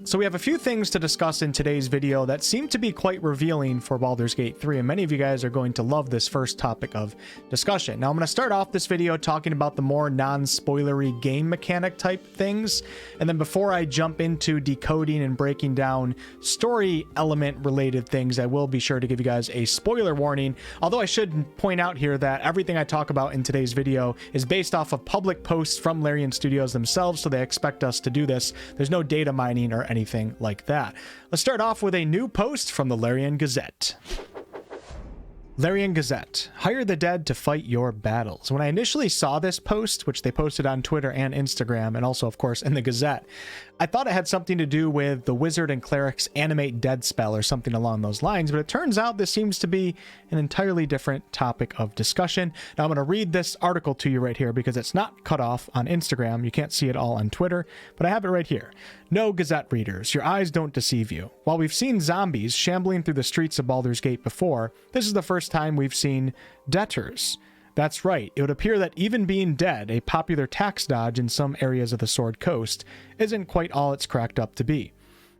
So we have a few things to discuss in today's video that seem to be quite revealing for Baldur's Gate 3, and many of you guys are going to love this first topic of discussion. Now I'm going to start off this video talking about the more non-spoilery game mechanic type things, and then before I jump into decoding and breaking down story element related things, I will be sure to give you guys a spoiler warning, although I should point out here that everything I talk about in today's video is based off of public posts from Larian Studios themselves, so they expect us to do this. There's no data mining or anything like that. Let's start off with a new post from the Larian Gazette. Larian Gazette, hire the dead to fight your battles. When I initially saw this post, which they posted on Twitter and Instagram, and also, of course, in the Gazette, I thought it had something to do with the wizard and cleric's animate dead spell or something along those lines, but it turns out this seems to be an entirely different topic of discussion. Now, I'm going to read this article to you right here because it's not cut off on Instagram. You can't see it all on Twitter, but I have it right here. No, Gazette readers, your eyes don't deceive you. While we've seen zombies shambling through the streets of Baldur's Gate before, this is the first time we've seen debtors. That's right, it would appear that even being dead, a popular tax dodge in some areas of the Sword Coast, isn't quite all it's cracked up to be.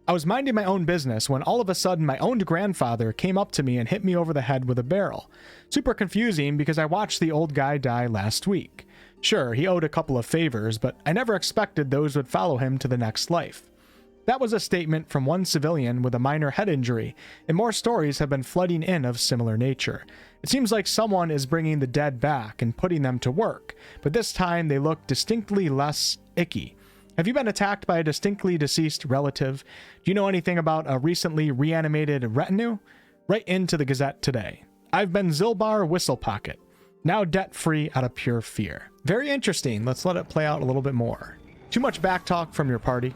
I was minding my own business when all of a sudden my own grandfather came up to me and hit me over the head with a barrel. Super confusing because I watched the old guy die last week. Sure, he owed a couple of favors, but I never expected those would follow him to the next life. That was a statement from one civilian with a minor head injury, and more stories have been flooding in of similar nature. It seems like someone is bringing the dead back and putting them to work, but this time they look distinctly less icky. Have you been attacked by a distinctly deceased relative? Do you know anything about a recently reanimated retinue? Right into the Gazette today. I've been Zilbar Whistlepocket, now debt-free out of pure fear. Very interesting. Let's let it play out a little bit more. Too much backtalk from your party.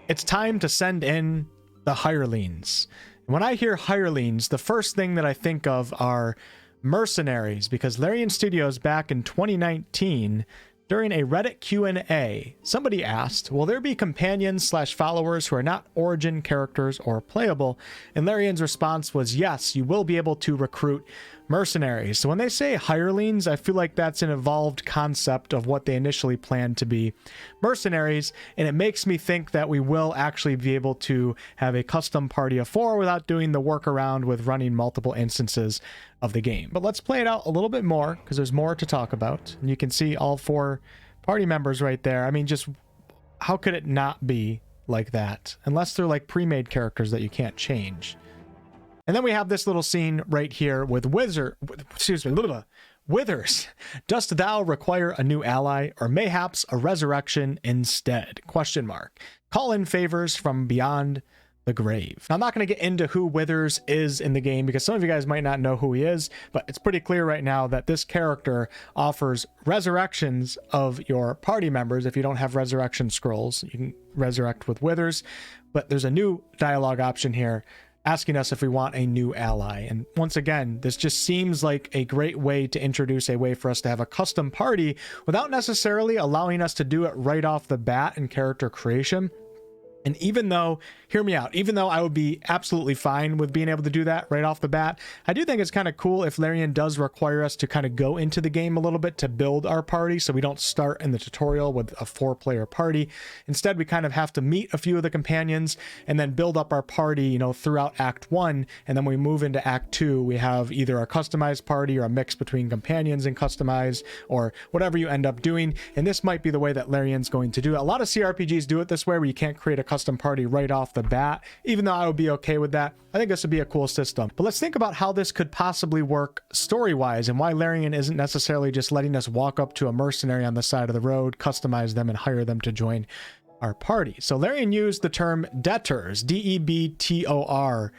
It's time to send in the hirelings. When I hear hirelings, the first thing that I think of are mercenaries, because Larian Studios back in 2019, during a Reddit Q&A, somebody asked, will there be companions/followers who are not origin characters or playable? And Larian's response was, yes, you will be able to recruit mercenaries. So when they say hirelings, I feel like that's an evolved concept of what they initially planned to be mercenaries, and it makes me think that we will actually be able to have a custom party of 4 without doing the workaround with running multiple instances of the game. But let's play it out a little bit more because there's more to talk about. And you can see all 4 party members right there. I mean, just how could it not be like that? Unless they're like pre-made characters that you can't change. And then we have this little scene right here with Withers. Dost thou require a new ally, or mayhaps a resurrection instead? Question mark. Call in favors from beyond the grave. Now, I'm not going to get into who Withers is in the game because some of you guys might not know who he is, but it's pretty clear right now that this character offers resurrections of your party members. If you don't have resurrection scrolls, you can resurrect with Withers, but there's a new dialogue option here asking us if we want a new ally. And once again, this just seems like a great way to introduce a way for us to have a custom party without necessarily allowing us to do it right off the bat in character creation. And even though, hear me out, even though I would be absolutely fine with being able to do that right off the bat, I do think it's kind of cool if Larian does require us to kind of go into the game a little bit to build our party, so we don't start in the tutorial with a 4-player party. Instead, we kind of have to meet a few of the companions and then build up our party, you know, throughout Act 1, and then we move into Act 2, we have either a customized party or a mix between companions and customized, or whatever you end up doing. And this might be the way that Larian's going to do it. A lot of CRPGs do it this way, where you can't create a custom party right off the bat, even though I would be okay with that. I think this would be a cool system. But let's think about how this could possibly work story-wise, and why Larian isn't necessarily just letting us walk up to a mercenary on the side of the road, customize them, and hire them to join our party. So Larian used the term debtors, D-E-B-T-O-R,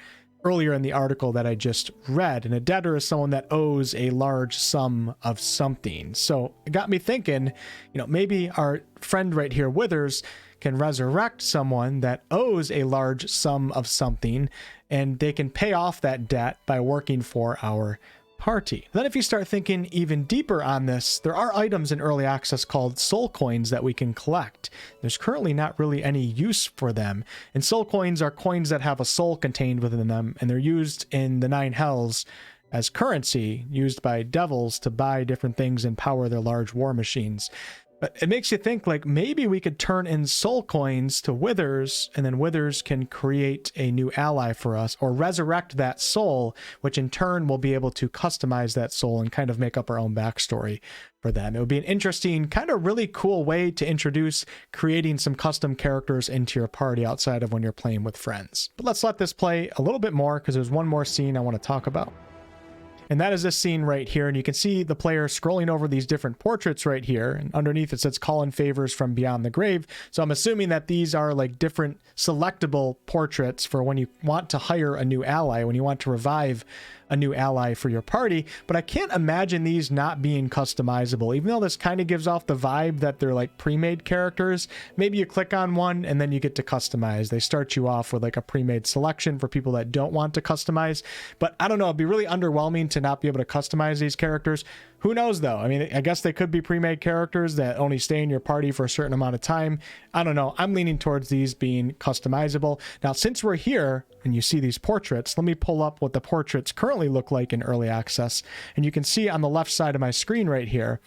earlier in the article that I just read, and a debtor is someone that owes a large sum of something. So it got me thinking, you know, maybe our friend right here, Withers, can resurrect someone that owes a large sum of something, and they can pay off that debt by working for our party. Then if you start thinking even deeper on this, there are items in early access called soul coins that we can collect. There's currently not really any use for them, and soul coins are coins that have a soul contained within them, and they're used in the 9 hells as currency used by devils to buy different things and power their large war machines. But it makes you think, like, maybe we could turn in soul coins to withers, and then withers can create a new ally for us, or resurrect that soul, which in turn will be able to customize that soul and kind of make up our own backstory for them. It would be an interesting, kind of really cool way to introduce creating some custom characters into your party outside of when you're playing with friends. But let's let this play a little bit more, because there's one more scene I want to talk about. And that is this scene right here. And you can see the player scrolling over these different portraits right here. And underneath it says call in favors from beyond the grave. So I'm assuming that these are like different selectable portraits for when you want to hire a new ally, when you want to revive a new ally for your party. But I can't imagine these not being customizable, even though this kind of gives off the vibe that they're like pre-made characters. Maybe you click on one and then you get to customize. They start you off with like a pre-made selection for people that don't want to customize. But I don't know, it'd be really underwhelming to not be able to customize these characters. Who knows though? I mean, I guess they could be pre-made characters that only stay in your party for a certain amount of time. I don't know. I'm leaning towards these being customizable. Now, since we're here and you see these portraits, let me pull up what the portraits currently look like in early access. And you can see on the left side of my screen right here,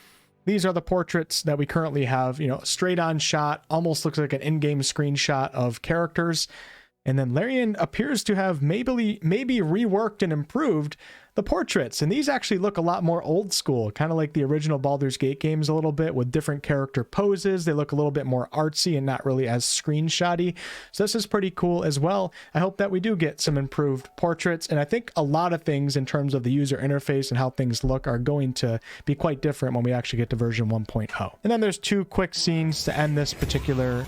these are the portraits that we currently have, you know, straight on shot, almost looks like an in-game screenshot of characters. And then Larian appears to have maybe reworked and improved the portraits. And these actually look a lot more old school, kind of like the original Baldur's Gate games a little bit, with different character poses. They look a little bit more artsy and not really as screenshotty. So this is pretty cool as well. I hope that we do get some improved portraits. And I think a lot of things in terms of the user interface and how things look are going to be quite different when we actually get to version 1.0. And then there's two quick scenes to end this particular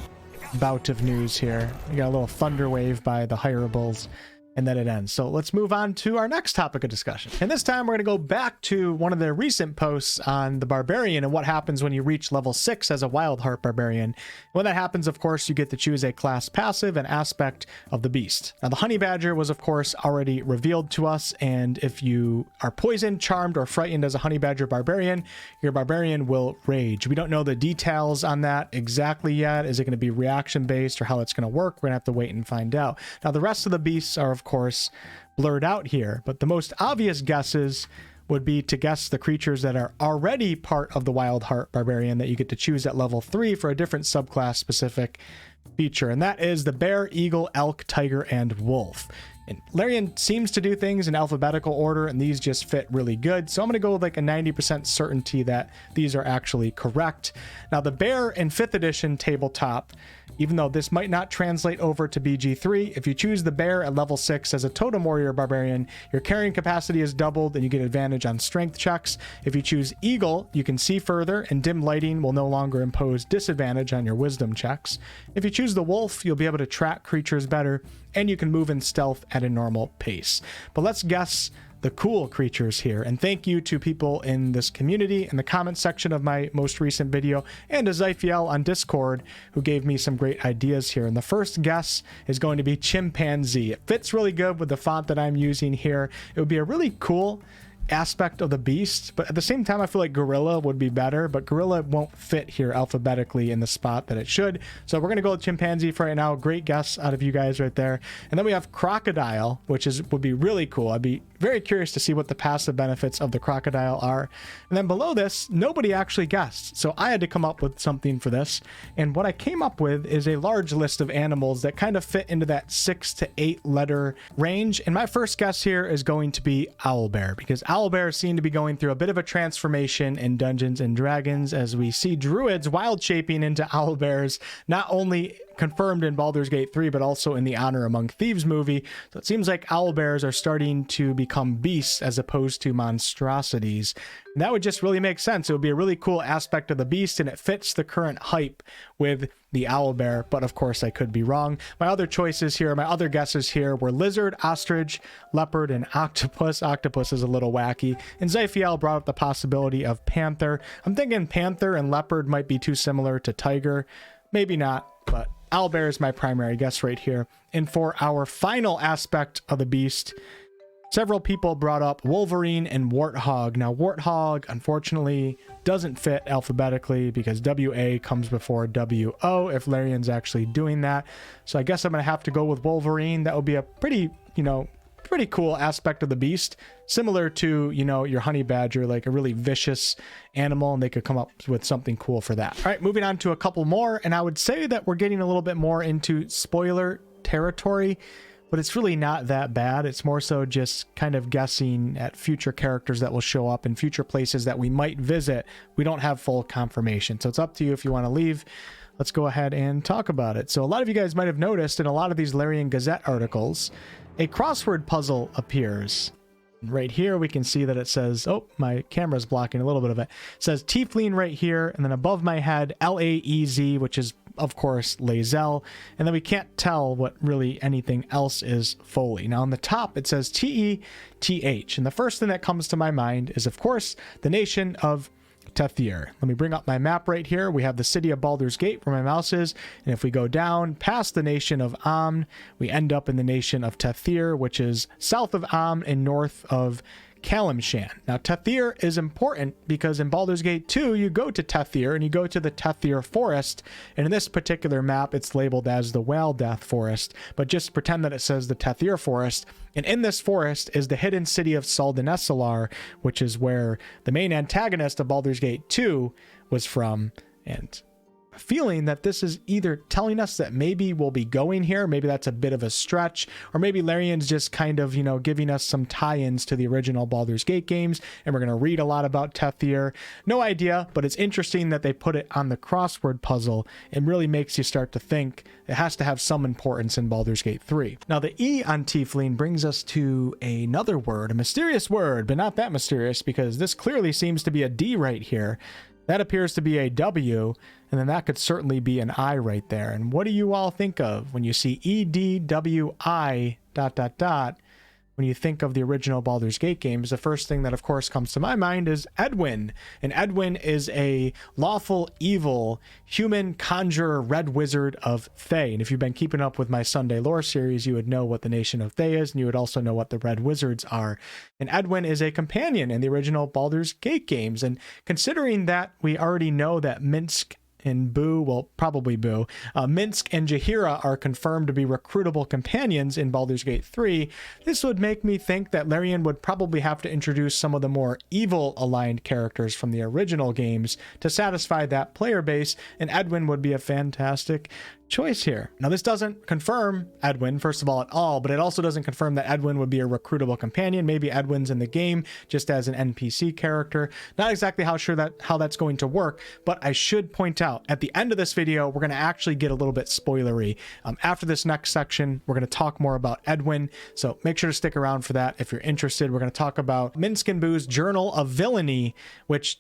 bout of news here. We got a little thunder wave by the Hireables, and then it ends. So let's move on to our next topic of discussion. And this time we're going to go back to one of the recent posts on the Barbarian and what happens when you reach level 6 as a Wildheart Barbarian. When that happens, of course, you get to choose a class passive and aspect of the beast. Now, the Honey Badger was, of course, already revealed to us, and if you are poisoned, charmed, or frightened as a Honey Badger Barbarian, your Barbarian will rage. We don't know the details on that exactly yet. Is it going to be reaction-based or how it's going to work? We're going to have to wait and find out. Now, the rest of the beasts are, of course, blurred out here, but the most obvious guesses would be to guess the creatures that are already part of the Wildheart Barbarian that you get to choose at level 3 for a different subclass specific feature, and that is the bear, eagle, elk, tiger, and wolf. And Larian seems to do things in alphabetical order, and these just fit really good. So I'm going to go with like a 90% certainty that these are actually correct. Now, the bear in 5th edition tabletop, even though this might not translate over to BG3, if you choose the bear at level 6 as a totem warrior barbarian, your carrying capacity is doubled and you get advantage on strength checks. If you choose eagle, you can see further, and dim lighting will no longer impose disadvantage on your wisdom checks. If you choose the wolf, you'll be able to track creatures better, and you can move in stealth at a normal pace. But let's guess the cool creatures here. And thank you to people in this community in the comment section of my most recent video, and to Zyphiel on Discord, who gave me some great ideas here. And the first guess is going to be chimpanzee. It fits really good with the font that I'm using here. It would be a really cool aspect of the beast, but at the same time I feel like gorilla would be better, but gorilla won't fit here alphabetically in the spot that it should. So we're gonna go with chimpanzee for right now. Great guess out of you guys right there. And then we have crocodile, which would be really cool. I'd be very curious to see what the passive benefits of the crocodile are. And then below this, nobody actually guessed, so I had to come up with something for this. And what I came up with is a large list of animals that kind of fit into that 6 to 8 letter range. And my first guess here is going to be owlbear, because owlbears seem to be going through a bit of a transformation in Dungeons and Dragons, as we see druids wild shaping into owlbears, not only confirmed in Baldur's Gate 3, but also in the Honor Among Thieves movie. So it seems like owlbears are starting to become beasts as opposed to monstrosities. And that would just really make sense. It would be a really cool aspect of the beast, and it fits the current hype with the owlbear, but of course I could be wrong. My other choices here, my other guesses here were lizard, ostrich, leopard, and octopus. Octopus is a little wacky. And Zyphiel brought up the possibility of panther. I'm thinking panther and leopard might be too similar to tiger. Maybe not, but owlbear is my primary guess right here. And for our final aspect of the beast, several people brought up wolverine and warthog. Now, warthog, unfortunately, doesn't fit alphabetically because WA comes before WO if Larian's actually doing that. So I guess I'm going to have to go with wolverine. That would be a pretty, pretty cool aspect of the beast, similar to, you know, your honey badger, like a really vicious animal, and they could come up with something cool for that. All right, moving on to a couple more, and I would say that we're getting a little bit more into spoiler territory, but it's really not that bad. It's more so just kind of guessing at future characters that will show up in future places that we might visit. We don't have full confirmation, so it's up to you if you want to leave. Let's go ahead and talk about it. So a lot of you guys might have noticed in a lot of these Larian Gazette articles, a crossword puzzle appears. Right here, we can see that it says, oh, my camera's blocking a little bit of it. It says Tiefling right here, and then above my head, Laez, which is, of course, Lae'zel, and then we can't tell what really anything else is fully. Now, on the top, it says Teth, and the first thing that comes to my mind is, of course, the nation of Tethir. Let me bring up my map right here. We have the city of Baldur's Gate where my mouse is, and if we go down past the nation of Amn, we end up in the nation of Tethir, which is south of Amn and north of Kalimshan. Now, Tethir is important because in Baldur's Gate 2, you go to Tethir and you go to the Tethir Forest, and in this particular map, it's labeled as the Wildheart Forest, but just pretend that it says the Tethir Forest, and in this forest is the hidden city of Saldanesalar, which is where the main antagonist of Baldur's Gate 2 was from, and feeling that this is either telling us that maybe we'll be going here, maybe that's a bit of a stretch, or maybe Larian's just kind of, you know, giving us some tie-ins to the original Baldur's Gate games, and we're going to read a lot about Tethir. No idea, but it's interesting that they put it on the crossword puzzle. It really makes you start to think it has to have some importance in Baldur's Gate 3. Now, the E on Tiefling brings us to another word, a mysterious word, but not that mysterious because this clearly seems to be a D right here. That appears to be a W, and then that could certainly be an I right there. And what do you all think of when you see EDWI ... When you think of the original Baldur's Gate games, the first thing that of course comes to my mind is Edwin. And Edwin is a lawful evil human conjurer red wizard of Thay. And if you've been keeping up with my Sunday lore series, you would know what the nation of Thay is, and you would also know what the red wizards are. And Edwin is a companion in the original Baldur's Gate games. And considering that we already know that Minsk and Boo, well, probably Boo, Minsk and Jaheira are confirmed to be recruitable companions in Baldur's Gate 3, this would make me think that Larian would probably have to introduce some of the more evil-aligned characters from the original games to satisfy that player base, and Edwin would be a fantastic choice here. Now, this doesn't confirm Edwin, first of all, at all, but it also doesn't confirm that Edwin would be a recruitable companion. Maybe Edwin's in the game just as an NPC character. Not exactly how that's going to work, but I should point out at the end of this video, we're going to actually get a little bit spoilery. After this next section, we're going to talk more about Edwin, so make sure to stick around for that if you're interested. We're going to talk about Minsk and Boo's Journal of Villainy, which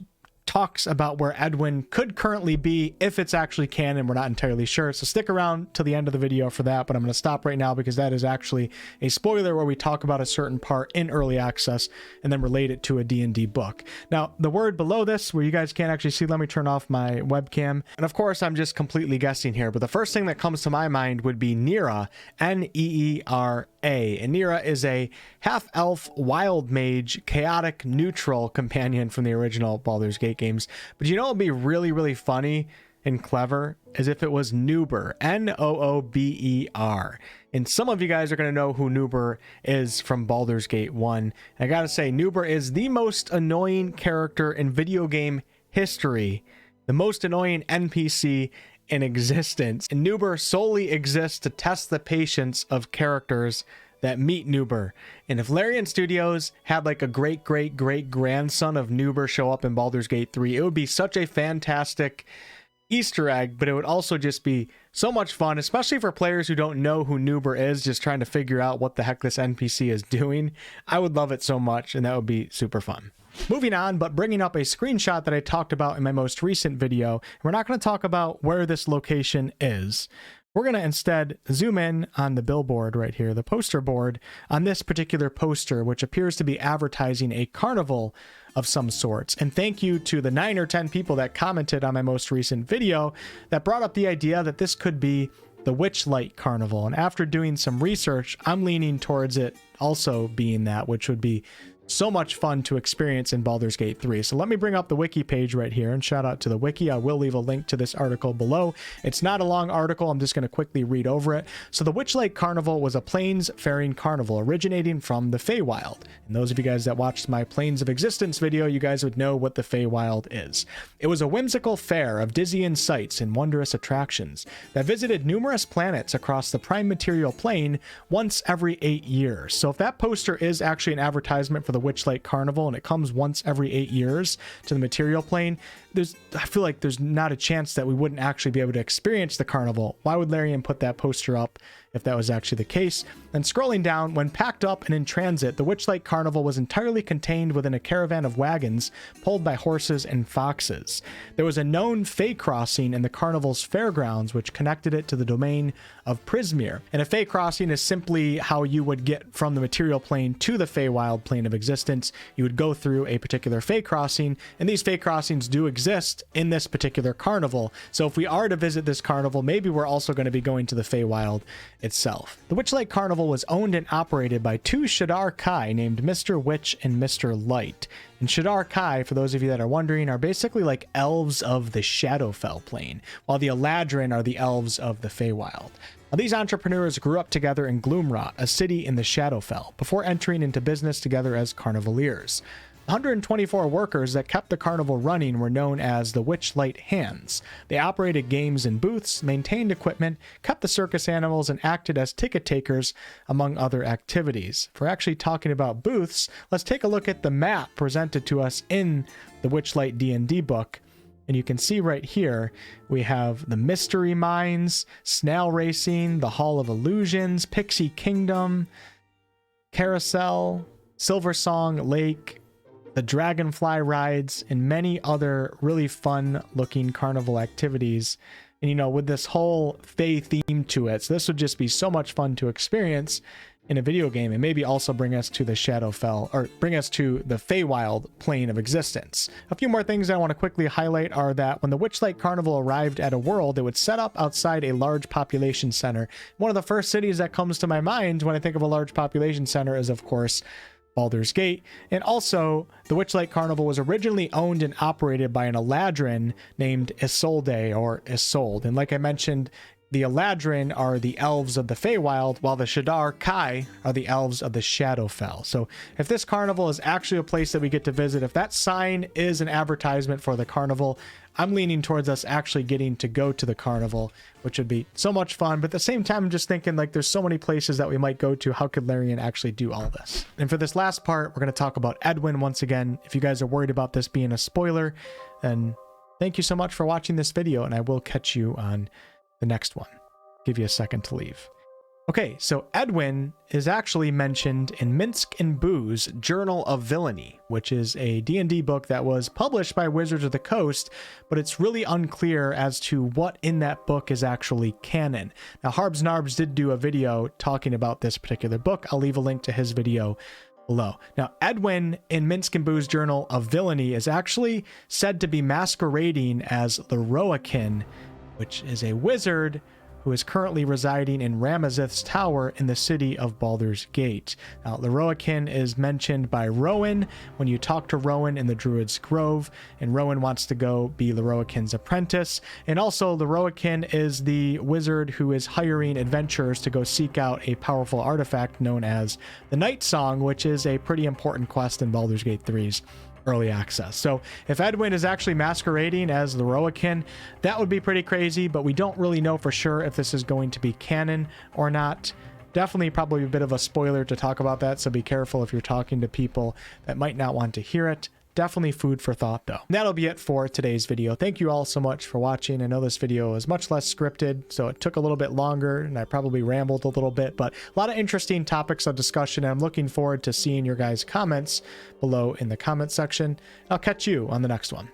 talks about where Edwin could currently be if it's actually canon. We're not entirely sure, so stick around to the end of the video for that, but I'm going to stop right now because that is actually a spoiler where we talk about a certain part in early access and then relate it to a D&D book. Now, the word below this, where you guys can't actually see, let me turn off my webcam, and of course I'm just completely guessing here, but the first thing that comes to my mind would be Neera, Neera. And Neera is a half-elf wild mage chaotic neutral companion from the original Baldur's Gate games. But you know what would be really, really funny and clever is if it was Noober, Noober. And some of you guys are going to know who Noober is from Baldur's Gate 1. And I gotta say, Noober is the most annoying character in video game history, the most annoying NPC in existence, and Noober solely exists to test the patience of characters that meet Noober. And if Larian Studios had like a great grandson of Noober show up in Baldur's Gate 3, it would be such a fantastic Easter egg, but it would also just be so much fun, especially for players who don't know who Noober is, just trying to figure out what the heck this NPC is doing. I would love it so much, and that would be super fun. Moving on, but bringing up a screenshot that I talked about in my most recent video. We're not going to talk about where this location is. We're going to instead zoom in on the billboard right here, the poster board, on this particular poster, which appears to be advertising a carnival of some sorts. And thank you to the 9 or 10 people that commented on my most recent video that brought up the idea that this could be the Witchlight Carnival. And after doing some research, I'm leaning towards it also being that, which would be so much fun to experience in Baldur's Gate 3. So let me bring up the wiki page right here, and shout out to the wiki. I will leave a link to this article below. It's not a long article. I'm just going to quickly read over it. So the Witchlight Carnival was a plains-faring carnival originating from the Feywild. And those of you guys that watched my Planes of Existence video, you guys would know what the Feywild is. It was a whimsical fair of dizzying sights and wondrous attractions that visited numerous planets across the prime material plane once every 8 years. So if that poster is actually an advertisement for the Witchlight Carnival and it comes once every 8 years to the material plane, I feel like there's not a chance that we wouldn't actually be able to experience the carnival. Why would Larian put that poster up if that was actually the case? And scrolling down, when packed up and in transit, the Witchlight Carnival was entirely contained within a caravan of wagons pulled by horses and foxes. There was a known Fey crossing in the carnival's fairgrounds, which connected it to the domain of Prismere. And a Fey crossing is simply how you would get from the material plane to the Feywild plane of existence. You would go through a particular Fey crossing, and these Fey crossings do exist in this particular carnival. So if we are to visit this carnival, maybe we're also going to be going to the Feywild itself. The Witchlight Carnival was owned and operated by two Shadar Kai named Mr. Witch and Mr. Light. And Shadar Kai, for those of you that are wondering, are basically like elves of the Shadowfell plane, while the Eladrin are the elves of the Feywild. Now, these entrepreneurs grew up together in Gloomrot, a city in the Shadowfell, before entering into business together as carnivaliers. 124 workers that kept the carnival running were known as the Witchlight Hands. They operated games and booths, maintained equipment, kept the circus animals, and acted as ticket takers, among other activities. If we're actually talking about booths, let's take a look at the map presented to us in the Witchlight D&D book. And you can see right here, we have the Mystery Mines, Snail Racing, the Hall of Illusions, Pixie Kingdom, Carousel, Silversong Lake, the Dragonfly rides, and many other really fun looking carnival activities. And you know, with this whole Fey theme to it, so this would just be so much fun to experience in a video game, and maybe also bring us to the Shadowfell, or bring us to the Feywild plane of existence. A few more things I want to quickly highlight are that when the Witchlight Carnival arrived at a world, it would set up outside a large population center. One of the first cities that comes to my mind when I think of a large population center is, of course, Baldur's Gate. And also, the Witchlight Carnival was originally owned and operated by an Eladrin named Isolde, or Isolde. And like I mentioned, the Eladrin are the elves of the Feywild, while the Shadar Kai are the elves of the Shadowfell. So if this carnival is actually a place that we get to visit, if that sign is an advertisement for the carnival, I'm leaning towards us actually getting to go to the carnival, which would be so much fun. But at the same time, I'm just thinking, like, there's so many places that we might go to. How could Larian actually do all this? And for this last part, we're going to talk about Edwin once again. If you guys are worried about this being a spoiler, then thank you so much for watching this video, and I will catch you on the next one. Give you a second to leave. Okay, so Edwin is actually mentioned in Minsk and Boo's Journal of Villainy, which is a D&D book that was published by Wizards of the Coast, but it's really unclear as to what in that book is actually canon. Now, Harbs Narbs did do a video talking about this particular book. I'll leave a link to his video below. Now, Edwin in Minsk and Boo's Journal of Villainy is actually said to be masquerading as Larian, which is a wizard who is currently residing in Ramazith's tower in the city of Baldur's Gate. Now, Larian is mentioned by Rowan when you talk to Rowan in the Druid's Grove, and Rowan wants to go be Larian's apprentice. And also, Larian is the wizard who is hiring adventurers to go seek out a powerful artifact known as the Night Song, which is a pretty important quest in Baldur's Gate 3's early access. So if Edwin is actually masquerading as Larian, that would be pretty crazy, but we don't really know for sure if this is going to be canon or not. Definitely probably a bit of a spoiler to talk about that, so be careful if you're talking to people that might not want to hear it. Definitely food for thought, though. And that'll be it for today's video. Thank you all so much for watching. I know this video is much less scripted, so it took a little bit longer, and I probably rambled a little bit, but a lot of interesting topics of discussion, and I'm looking forward to seeing your guys' comments below in the comment section. I'll catch you on the next one.